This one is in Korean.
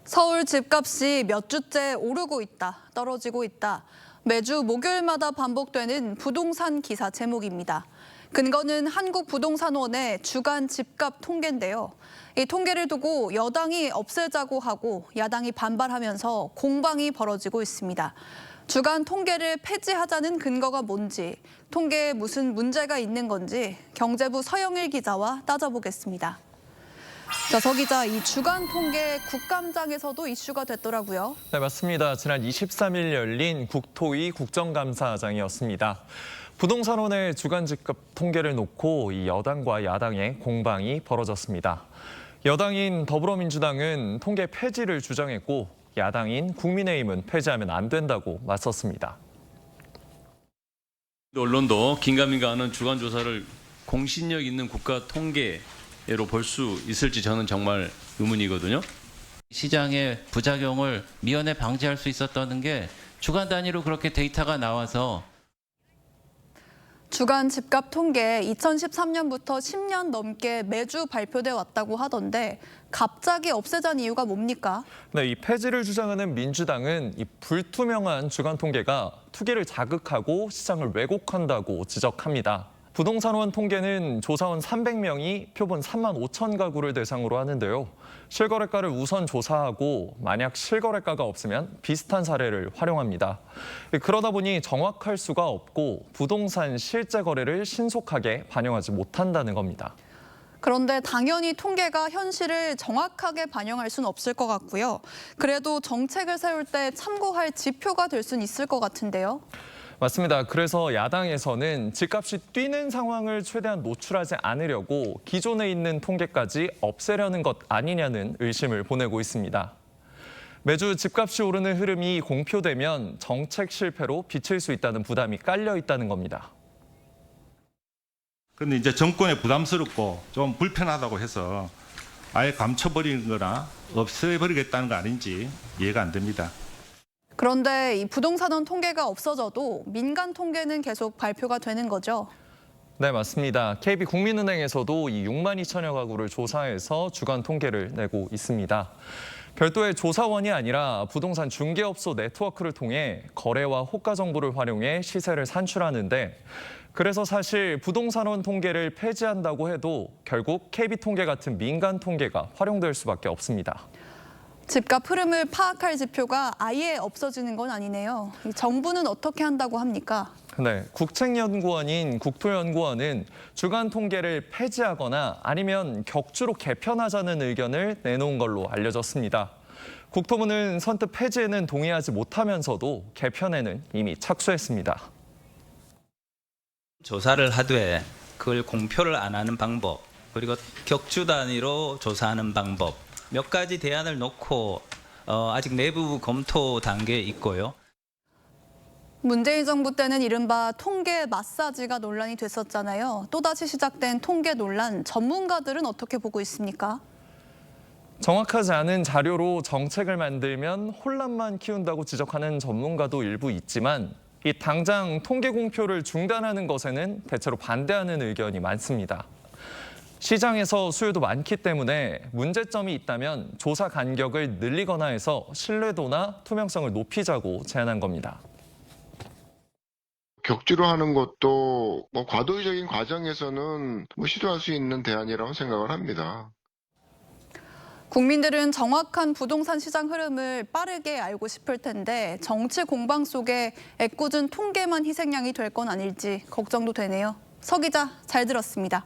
서울 집값이 몇 주째 오르고 있다, 떨어지고 있다. 매주 목요일마다 반복되는 부동산 기사 제목입니다. 근거는 한국부동산원의 주간 집값 통계인데요. 이 통계를 두고 여당이 없애자고 하고 야당이 반발하면서 공방이 벌어지고 있습니다. 주간 통계를 폐지하자는 근거가 뭔지, 통계에 무슨 문제가 있는 건지 경제부 서영일 기자와 따져보겠습니다. 자, 서 기자, 이 주간 통계 국감장에서도 이슈가 됐더라고요. 네, 맞습니다. 지난 23일 열린 국토위 국정감사장이었습니다. 부동산원의 주간 집값 통계를 놓고 이 여당과 야당의 공방이 벌어졌습니다. 여당인 더불어민주당은 통계 폐지를 주장했고 야당인 국민의힘은 폐지하면 안 된다고 맞섰습니다. 언론도 긴가민가 하는 주간 조사를 공신력 있는 국가 통계로 볼 수 있을지 저는 정말 의문이거든요. 시장의 부작용을 미연에 방지할 수 있었다는 게 주간 단위로 그렇게 데이터가 나와서 주간 집값 통계 2013년부터 10년 넘게 매주 발표돼 왔다고 하던데 갑자기 없애자는 이유가 뭡니까? 네, 이 폐지를 주장하는 민주당은 이 불투명한 주간 통계가 투기를 자극하고 시장을 왜곡한다고 지적합니다. 부동산원 통계는 조사원 300명이 표본 3만 5천 가구를 대상으로 하는데요. 실거래가를 우선 조사하고 만약 실거래가가 없으면 비슷한 사례를 활용합니다. 그러다 보니 정확할 수가 없고 부동산 실제 거래를 신속하게 반영하지 못한다는 겁니다. 그런데 당연히 통계가 현실을 정확하게 반영할 수는 없을 것 같고요. 그래도 정책을 세울 때 참고할 지표가 될 수는 있을 것 같은데요. 맞습니다. 그래서 야당에서는 집값이 뛰는 상황을 최대한 노출하지 않으려고 기존에 있는 통계까지 없애려는 것 아니냐는 의심을 보내고 있습니다. 매주 집값이 오르는 흐름이 공표되면 정책 실패로 비칠 수 있다는 부담이 깔려 있다는 겁니다. 그런데 이제 정권에 부담스럽고 좀 불편하다고 해서 아예 감춰버리는 거나 없애버리겠다는 거 아닌지 이해가 안 됩니다. 그런데 이 부동산원 통계가 없어져도 민간 통계는 계속 발표가 되는 거죠? 네, 맞습니다. KB국민은행에서도 이 6만 2천여 가구를 조사해서 주간 통계를 내고 있습니다. 별도의 조사원이 아니라 부동산 중개업소 네트워크를 통해 거래와 호가 정보를 활용해 시세를 산출하는데 그래서 사실 부동산원 통계를 폐지한다고 해도 결국 KB통계 같은 민간 통계가 활용될 수밖에 없습니다. 집값 흐름을 파악할 지표가 아예 없어지는 건 아니네요. 정부는 어떻게 한다고 합니까? 네, 국책연구원인 국토연구원은 주간 통계를 폐지하거나 아니면 격주로 개편하자는 의견을 내놓은 걸로 알려졌습니다. 국토부는 선뜻 폐지에는 동의하지 못하면서도 개편에는 이미 착수했습니다. 조사를 하되 그걸 공표를 안 하는 방법, 그리고 격주 단위로 조사하는 방법, 몇 가지 대안을 놓고 아직 내부 검토 단계에 있고요. 문재인 정부 때는 이른바 통계 마사지가 논란이 됐었잖아요. 또다시 시작된 통계 논란, 전문가들은 어떻게 보고 있습니까? 정확하지 않은 자료로 정책을 만들면 혼란만 키운다고 지적하는 전문가도 일부 있지만 이 당장 통계 공표를 중단하는 것에는 대체로 반대하는 의견이 많습니다. 시장에서 수요도 많기 때문에 문제점이 있다면 조사 간격을 늘리거나 해서 신뢰도나 투명성을 높이자고 제안한 겁니다. 격주로 하는 것도 과도의적인 과정에서는 시도할 수 있는 대안이라고 생각을 합니다. 국민들은 정확한 부동산 시장 흐름을 빠르게 알고 싶을 텐데 정치 공방 속에 애꿎은 통계만 희생양이 될 건 아닐지 걱정도 되네요. 서 기자, 잘 들었습니다.